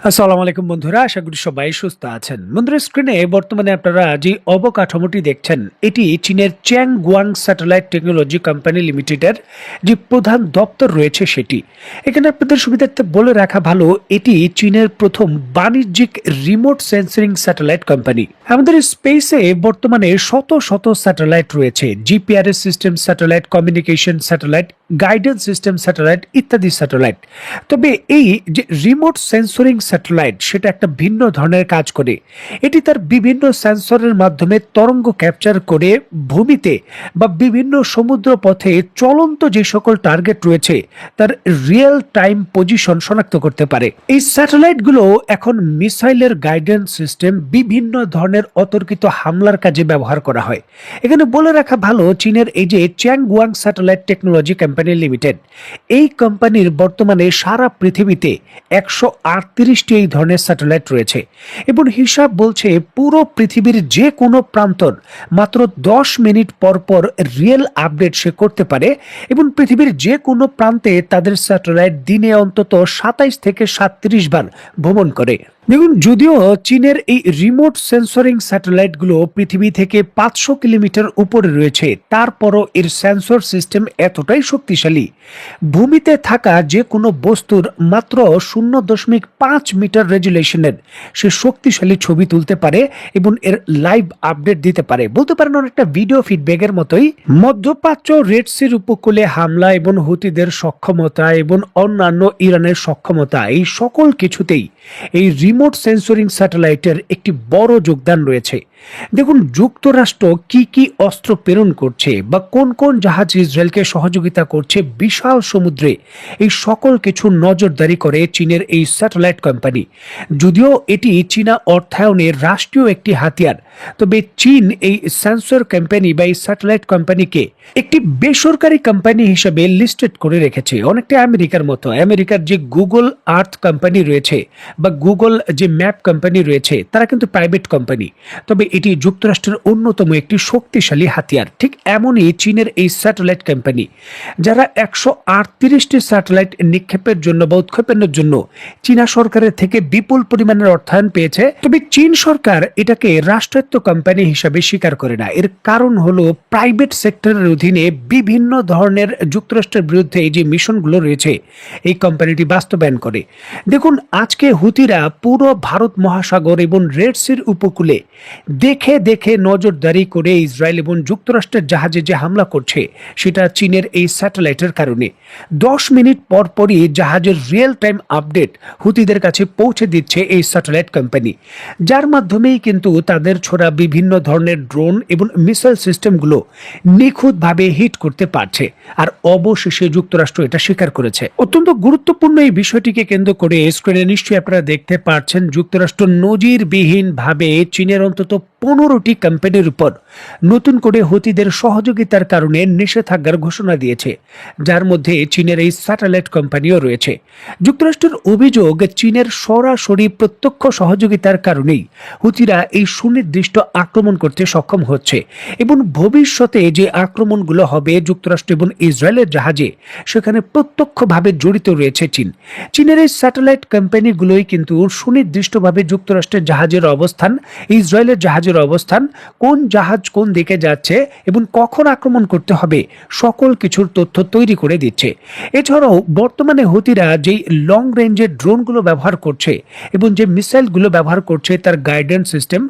আসসালামু আলাইকুম বন্ধুরা, আশা করি সবাই সুস্থ আছেন। বন্ধুরা, স্ক্রিনে বর্তমানে আপনারা যে অবকাঠামোটি দেখছেন, এটি চীনের চ্যাংগুয়াং স্যাটেলাইট টেকনোলজি কোম্পানি লিমিটেডের যে প্রধান দপ্তর রয়েছে সেটি। এখানে আপনাদের সুবিধার্থে বলে রাখা ভালো, এটি চীনের প্রথম বাণিজ্যিক রিমোট সেন্সিং স্যাটেলাইট কোম্পানি। আমাদের স্পেসে বর্তমানে শত শত স্যাটেলাইট রয়েছে, GPRS system satellite, communication satellite, guidance system satellite ইত্যাদি স্যাটেলাইট। তবে এই যে রিমোট সেন্সরিং স্যাটেলাইট, সেটা একটা ভিন্ন ধরনের কাজ করে। এটি তার বিভিন্ন সেন্সরের মাধ্যমে তরঙ্গ ক্যাপচার করে ভূমিতে বা বিভিন্ন সমুদ্র পথে চলন্ত যে সকল টার্গেট রয়েছে তার রিয়েল টাইম পজিশন শনাক্ত করতে পারে। এই স্যাটেলাইটগুলো এখন মিসাইলের গাইডেন্স সিস্টেম, বিভিন্ন ধরনের অতর্কিত হামলার কাজে ব্যবহার করা হয়। এখানে বলে রাখা ভালো, চীনের এই যে চ্যাংগুয়াং স্যাটেলাইট টেকনোলজি কোম্পানি লিমিটেড, এই কোম্পানির বর্তমানে সারা পৃথিবীতে 138টি এই ধরনের স্যাটেলাইট রয়েছে এবং হিসাব বলছে পুরো পৃথিবীর যে কোনো প্রান্তর মাত্র 10 মিনিট পর পর রিয়েল আপডেট সে করতে পারে এবং পৃথিবীর যে কোনো প্রান্তে তাদের স্যাটেলাইট দিনে অন্তত 27 থেকে 37 বার ভ্রমণ করে। দেখুন, যদিও চীনের এই রিমোট সেন্সরিং স্যাটেলাইটগুলো পৃথিবী থেকে 500 কিলোমিটার উপরে রয়েছে, তারপরও এর সেন্সর সিস্টেম এতটাই শক্তিশালী, ভূমিতে থাকা যে কোনো বস্তুর মাত্র 0.5 মিটার রেজুলেশনের সে শক্তিশালী ছবি তুলতে পারে এবং এর লাইভ আপডেট দিতে পারে। বলতে পারেন অনেকটা ভিডিও ফিডব্যাকের মতোই। মধ্যপ্রাচ্য রেড সির উপকূলে হামলা এবং হুতিদের সক্ষমতা এবং অন্যান্য ইরানের সক্ষমতা, এই সকল কিছুতেই এই রিমোট সেন্সরিং স্যাটেলাইটের একটি বড় যোগদান রয়েছে। দেখুন, যুক্তরাষ্ট্র কি কি অস্ত্র প্রেরণ করছে বা কোন কোন জাহাজ ইসরায়েলকে সহযোগিতা করছে বিশাল সমুদ্রে, এই সকল কিছু নজরদারি করে চীনের এই স্যাটেলাইট কোম্পানি। যদিও এটি চীনা অর্থায়নের রাষ্ট্রীয় একটি হাতিয়ার, তবে চীন এই সেন্সর কোম্পানি বা এই স্যাটেলাইট কোম্পানিকে একটি বেসরকারি কোম্পানি হিসেবে লিস্টেড করে রেখেছে, অনেকটা আমেরিকার মতো। আমেরিকার যে গুগল আর্থ কোম্পানি রয়েছে বা গুগল যে ম্যাপ কোম্পানি রয়েছে, তারা কিন্তু প্রাইভেট কোম্পানি, তবে এটি যুক্তরাষ্ট্রের অন্যতম একটি শক্তিশালী হাতিয়ার। ঠিক এমনই চীনের এই স্যাটেলাইট কোম্পানি, যারা 138টি স্যাটেলাইট নিক্ষেপের জন্য বা উৎক্ষেপণের জন্য চীনা সরকারের থেকে বিপুল পরিমাণের অর্থায়ন পেয়েছে, তবে চীন সরকার এটাকে রাষ্ট্রায়ত্ত কোম্পানি হিসাবে স্বীকার করে না। এর কারণ হলো প্রাইভেট সেক্টরের অধীনে বিভিন্ন ধরনের যুক্তরাষ্ট্রের বিরুদ্ধে এই যে মিশনগুলো রয়েছে, এই কোম্পানিটি বাস্তবায়ন করে। দেখুন, আজকে হুতিরা পুরো ভারত মহাসাগর এবং রেড সির উপকূলে দেখে দেখে নজরদারি করে ইসরায়েল এবং যুক্তরাষ্ট্রের জাহাজে যে হামলা করছে, সেটা চীনের এই স্যাটেলাইটের কারণে। 10 মিনিট পর পরই জাহাজের রিয়েল টাইম আপডেট হুতিদের কাছে পৌঁছে দিচ্ছে এই স্যাটেলাইট কোম্পানি, যার মাধ্যমেই কিন্তু তাদের ছোড়া বিভিন্ন ধরনের ড্রোন এবং মিসাইল সিস্টেমগুলো নিখুঁতভাবে হিট করতে পারছে। আর অবশেষে যুক্তরাষ্ট্র এটা স্বীকার করেছে। অত্যন্ত গুরুত্বপূর্ণ এই বিষয়টিকে কেন্দ্র করে স্ক্রিনে নিশ্চয়ই আপনারা দেখতে পাচ্ছেন, যুক্তরাষ্ট্র নজিরবিহীন ভাবে চীনের অন্তত 15টি কোম্পানির উপর নতুন করে হুতিদের সহযোগিতার কারণে নিষেধাজ্ঞার ঘোষণা দিয়েছে, যার মধ্যে চীনের এই স্যাটেলাইট কোম্পানিও রয়েছে। যুক্তরাষ্ট্রের অভিযোগ, চীনের সরাসরি প্রত্যক্ষ সহযোগিতার কারণেই হুতিরা এই সুনির্দিষ্ট আক্রমণ করতে সক্ষম হচ্ছে এবং ভবিষ্যতে যে আক্রমণগুলো হবে যুক্তরাষ্ট্র এবং ইসরায়েলের জাহাজে, সেখানে প্রত্যক্ষভাবে জড়িত রয়েছে চীন। চীনের এই স্যাটেলাইট কোম্পানিগুলোই কিন্তু সুনির্দিষ্টভাবে যুক্তরাষ্ট্রের জাহাজের অবস্থান, ইসরায়েলের জাহাজের অবস্থান, কোন জাহাজ কোন দিকে যাচ্ছে এবং কখন আক্রমণ করতে হবে, সকল কিছুর তথ্য তৈরি করে দিচ্ছে। এছাড়াও বর্তমানে হুতিরা যেই লং রেঞ্জের ড্রোনগুলো ব্যবহার করছে এবং যে মিসাইলগুলো ব্যবহার করছে, তার গাইডেন্স সিস্টেম,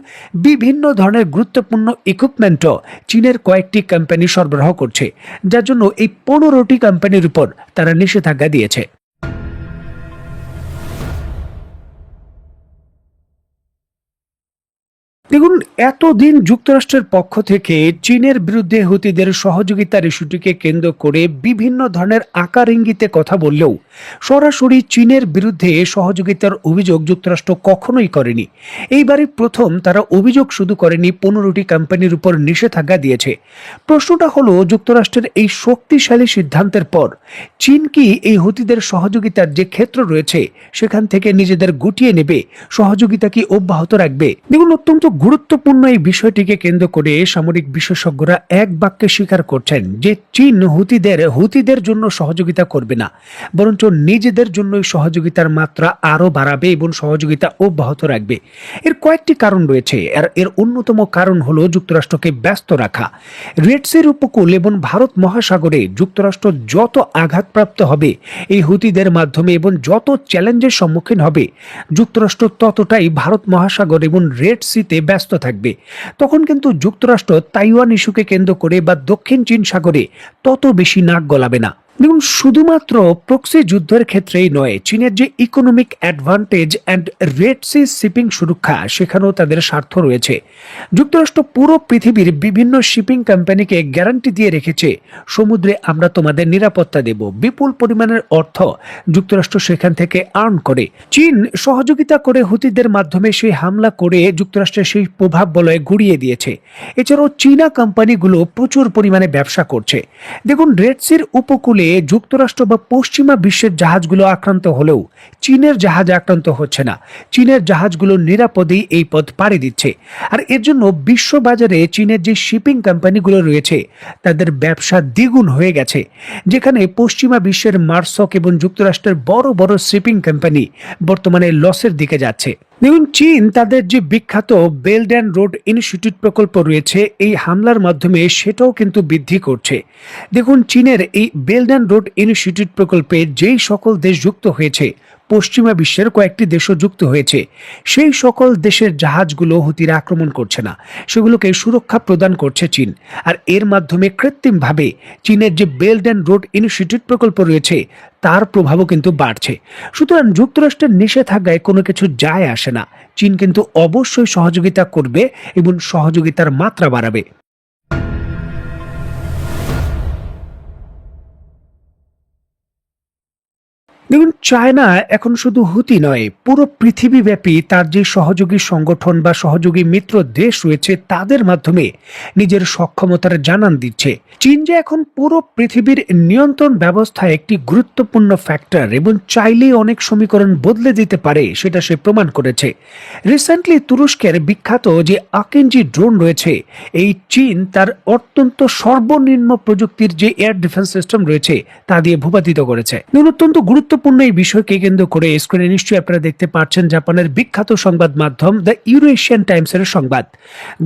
বিভিন্ন ধরনের গুরুত্বপূর্ণ ইকুইপমেন্টও চীনের কয়েকটি কোম্পানি সরবরাহ করছে, যার জন্য এই 15টি কোম্পানির উপর তারা নিষেধাজ্ঞা দিয়েছে। দেখুন, এতদিন যুক্তরাষ্ট্রের পক্ষ থেকে চীনের বিরুদ্ধে হুতিদের সহযোগিতার ইস্যুটিকে কেন্দ্র করে বিভিন্ন ধরনের আকার ইঙ্গিতে কথা বললেও সরাসরি চীনের বিরুদ্ধে সহযোগিতার অভিযোগ যুক্তরাষ্ট্র কখনোই করেনি। এইবারই প্রথম তারা অভিযোগ শুধু করেনি, 15টি কোম্পানির উপর নিষেধাজ্ঞা দিয়েছে। প্রশ্নটা হলো, যুক্তরাষ্ট্রের এই শক্তিশালী সিদ্ধান্তের পর চীন কি এই হুতিদের সহযোগিতার যে ক্ষেত্র রয়েছে সেখান থেকে নিজেদের গুটিয়ে নেবে, সহযোগিতা কি অব্যাহত রাখবে? দেখুন, অত্যন্ত গুরুত্বপূর্ণ এই বিষয়টিকে কেন্দ্র করে সামরিক বিশেষজ্ঞরা এক বাক্যে স্বীকার করছেন যে চীন হুতিদের জন্য সহযোগিতা করবে না, বরঞ্চ নিজেদের জন্যই সহযোগিতার মাত্রা আরো বাড়াবে এবং সহযোগিতা অব্যাহত রাখবে। এর কয়েকটি কারণ রয়েছে, আর এর অন্যতম কারণ হলো যুক্তরাষ্ট্রকে ব্যস্ত রাখা। রেড সির উপকূল এবং ভারত মহাসাগরে যুক্তরাষ্ট্র যত আঘাতপ্রাপ্ত হবে এই হুতিদের মাধ্যমে এবং যত চ্যালেঞ্জের সম্মুখীন হবে, যুক্তরাষ্ট্র ততটাই ভারত মহাসাগর এবং রেড সিতে ব্যস্ত থাকবে। তখন কিন্তু যুক্তরাষ্ট্র তাইওয়ান ইস্যুকে কেন্দ্র করে বা দক্ষিণ চীন সাগরে তত বেশি নাক গলাবে না। দেখুন, শুধুমাত্র প্রক্সি যুদ্ধের ক্ষেত্রেই নয়, চীনের যে economic advantage and Red Sea shipping সুরক্ষা, সেখানেও তাদের স্বার্থ রয়েছে। যুক্তরাষ্ট্র পুরো পৃথিবীর বিভিন্ন শিপিং কোম্পানিকে গ্যারান্টি দিয়ে রেখেছে, সমুদ্রে আমরা তোমাদের নিরাপত্তা দেব। বিপুল পরিমাণের অর্থ যুক্তরাষ্ট্র সেখান থেকে আর্ন করে। চীন সহযোগিতা করে হুতিদের মাধ্যমে সেই হামলা করে যুক্তরাষ্ট্রের সেই প্রভাব বলয়ে গুড়িয়ে দিয়েছে। এছাড়াও চীনা কোম্পানিগুলো প্রচুর পরিমাণে ব্যবসা করছে। দেখুন, রেড সির উপকূলে যুক্তরাষ্ট্র বা পশ্চিমা বিশ্বের জাহাজগুলো আক্রান্ত হলেও চীনের জাহাজ আক্রান্ত হচ্ছে না। চীনের জাহাজগুলো নিরাপদেই এই পথ পাড়ি দিচ্ছে। আর এর জন্য বিশ্ববাজারে চীনের যে শিপিং কোম্পানিগুলো রয়েছে তাদের ব্যবসা দ্বিগুণ হয়ে গেছে, যেখানে পশ্চিমা বিশ্বের মার্সক এবং যুক্তরাষ্ট্রের বড় বড় শিপিং কোম্পানি বর্তমানে লসের দিকে যাচ্ছে। দেখুন, চীন তাদের যে বিখ্যাত বেল্ট অ্যান্ড রোড ইনিশিয়েটিভ প্রকল্প রয়েছে, এই হামলার মাধ্যমে সেটাও কিন্তু বৃদ্ধি করছে। দেখুন, চীনের এই বেল্ট অ্যান্ড রোড ইনিশিয়েটিভ প্রকল্পে যেই সকল দেশ যুক্ত হয়েছে, পশ্চিমা বিশ্বের কয়েকটি দেশও যুক্ত হয়েছে, সেই সকল দেশের জাহাজগুলো হুতিরা আক্রমণ করছে না, সেগুলোকে সুরক্ষা প্রদান করছে চীন। আর এর মাধ্যমে কৃত্রিমভাবে চীনের যে বেল্ট অ্যান্ড রোড ইনিশিয়েটিভ প্রকল্প রয়েছে তার প্রভাবও কিন্তু বাড়ছে। সুতরাং যুক্তরাষ্ট্রের নিষেধাজ্ঞায় কোনো কিছু যায় আসে না। চীন কিন্তু অবশ্যই সহযোগিতা করবে এবং সহযোগিতার মাত্রা বাড়াবে। দেখুন, চায়না এখন শুধু হুতি নয়, পুরো পৃথিবীব্যাপী তার যে সহযোগী সংগঠন বা সহযোগী মিত্র দেশ রয়েছে তাদের মাধ্যমে নিজের সক্ষমতার জানান দিচ্ছে। চীন যে এখন পুরো পৃথিবীর নিয়ন্ত্রণ ব্যবস্থায় একটি গুরুত্বপূর্ণ ফ্যাক্টর এবং চাইলেই অনেক সমীকরণ বদলে দিতে পারে, সেটা সে প্রমাণ করেছে। রিসেন্টলি তুরস্কের বিখ্যাত যে আকিনজি ড্রোন রয়েছে, এই চীন তার অত্যন্ত সর্বনিম্ন প্রযুক্তির যে এয়ার ডিফেন্স সিস্টেম রয়েছে তা দিয়ে ভূপাতিত করেছে। অত্যন্ত গুরুত্বপূর্ণ এই বিষয়কে কেন্দ্র করে স্ক্রিনে নিশ্চয়ই আপনারা দেখতে পাচ্ছেন জাপানের বিখ্যাত সংবাদ মাধ্যম দ্য ইউরেশিয়ান টাইমসের সংবাদ।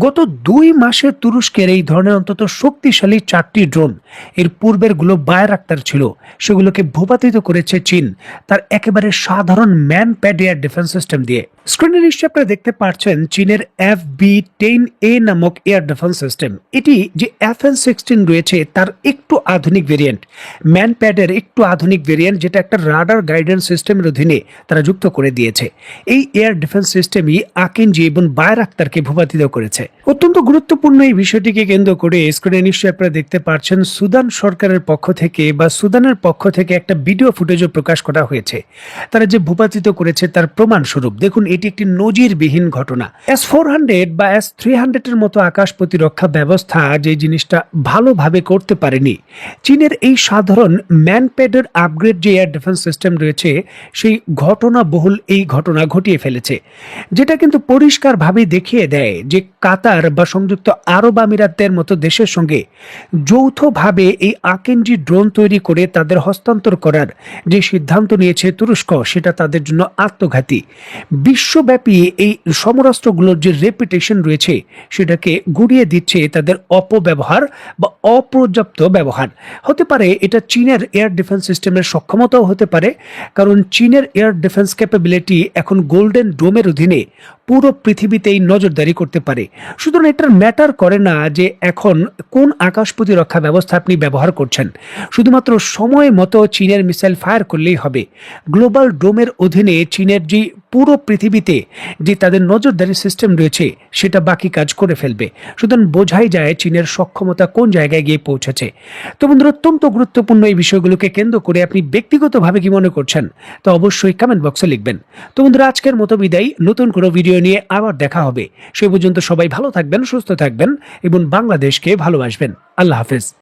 গত 2 মাসে তুরস্কের এই ধরনের অন্তত শক্তিশালী 4টি ড্রোন, এর পূর্বের গুলো বায়রাক্তার ছিল, সেগুলোকে ভূপাতিত করেছে চীন তার একেবারে সাধারণ man pad air defence system দিয়ে। স্ক্রিনে নিশ্চয়ই আপনারা দেখতে পাচ্ছেন চীনের FB-10A নামক এয়ার ডিফেন্স সিস্টেম। এটি যে FN-16 রয়েছে তার একটু আধুনিক ভেরিয়েন্ট, ম্যান প্যাডের একটু আধুনিক ভেরিয়েন্ট, যেটা একটা রাডার গাইডেন্স সিস্টেমের অধীনে তারা যুক্ত করে দিয়েছে। এই এয়ার ডিফেন্স সিস্টেমই আকিনজি এবং বায়রাক্তারকে ভূপাতিত করেছে। অত্যন্ত গুরুত্বপূর্ণ এই বিষয়টিকে কেন্দ্র করে স্ক্রিনে নিশ্চয়ই আপনারা দেখতে পাচ্ছেন সুদান সরকারের পক্ষ থেকে বা সুদানের পক্ষ থেকে একটা ভিডিও ফুটেজও প্রকাশ করা হয়েছে। তারা যে ভূপাতিত করেছে তার প্রমাণস্বরূপ দেখুন, এটি একটি নজিরবিহীন ঘটনা। S-400 বা S-300 এর মতো আকাশ প্রতিরক্ষা ব্যবস্থা যে জিনিসটা ভালোভাবে করতে পারেনি, চীনের এই সাধারণ ম্যানপ্যাডের আপগ্রেড যে এয়ার ডিফেন্স সিস্টেম রয়েছে সেই ঘটনাবহুল এই ঘটনা ঘটিয়ে ফেলেছে, যেটা কিন্তু পরিষ্কারভাবে দেখিয়ে দেয় যে কাতার বা সংযুক্ত আরব আমিরাতের মতো দেশের সঙ্গে যৌথভাবে এই আকিনজি ড্রোন তৈরি করে তাদের হস্তান্তর করার যে সিদ্ধান্ত নিয়েছে তুরস্ক, সেটা তাদের জন্য আত্মঘাতী। বিশ্বব্যাপী এই সমরাস্ত্রগুলোর যে রেপুটেশন রয়েছে সেটাকে গুড়িয়ে দিচ্ছে তাদের অপব্যবহার বা অপর্যাপ্ত ব্যবহার। হতে পারে এটা চীনের এয়ার ডিফেন্স সিস্টেমের সক্ষমতাও হতে পারে, কারণ চীনের এয়ার ডিফেন্স ক্যাপাবিলিটি এখন গোল্ডেন ডোমের অধীনে পুরো পৃথিবীতেই নজরদারি করতে পারে। সুতরাং এটার ম্যাটার করে না যে এখন কোন আকাশ প্রতিরক্ষা ব্যবস্থা আপনি ব্যবহার করছেন, শুধুমাত্র সময় মতো চীনের মিসাইল ফায়ার করলেই হবে। গ্লোবাল ডোমের অধীনে চীনের যে পুরো পৃথিবীতে যে তাদের নজরদারি সিস্টেম রয়েছে সেটা বাকি কাজ করে ফেলবে। সুতরাং বোঝাই যায় চীনের সক্ষমতা কোন জায়গায় গিয়ে পৌঁছেছে। তো বন্ধুরা, অত্যন্ত গুরুত্বপূর্ণ এই বিষয়গুলোকে কেন্দ্র করে আপনি ব্যক্তিগতভাবে কি মনে করছেন তো অবশ্যই কমেন্ট বক্সে লিখবেন। তো বন্ধুরা, আজকের মতো বিদায়, নতুন কোনো ভিডিও নিয়ে আবার দেখা হবে। সে পর্যন্ত সবাই ভালো থাকবেন, সুস্থ থাকবেন এবং বাংলাদেশকে ভালোবাসবেন। আল্লাহ হাফেজ।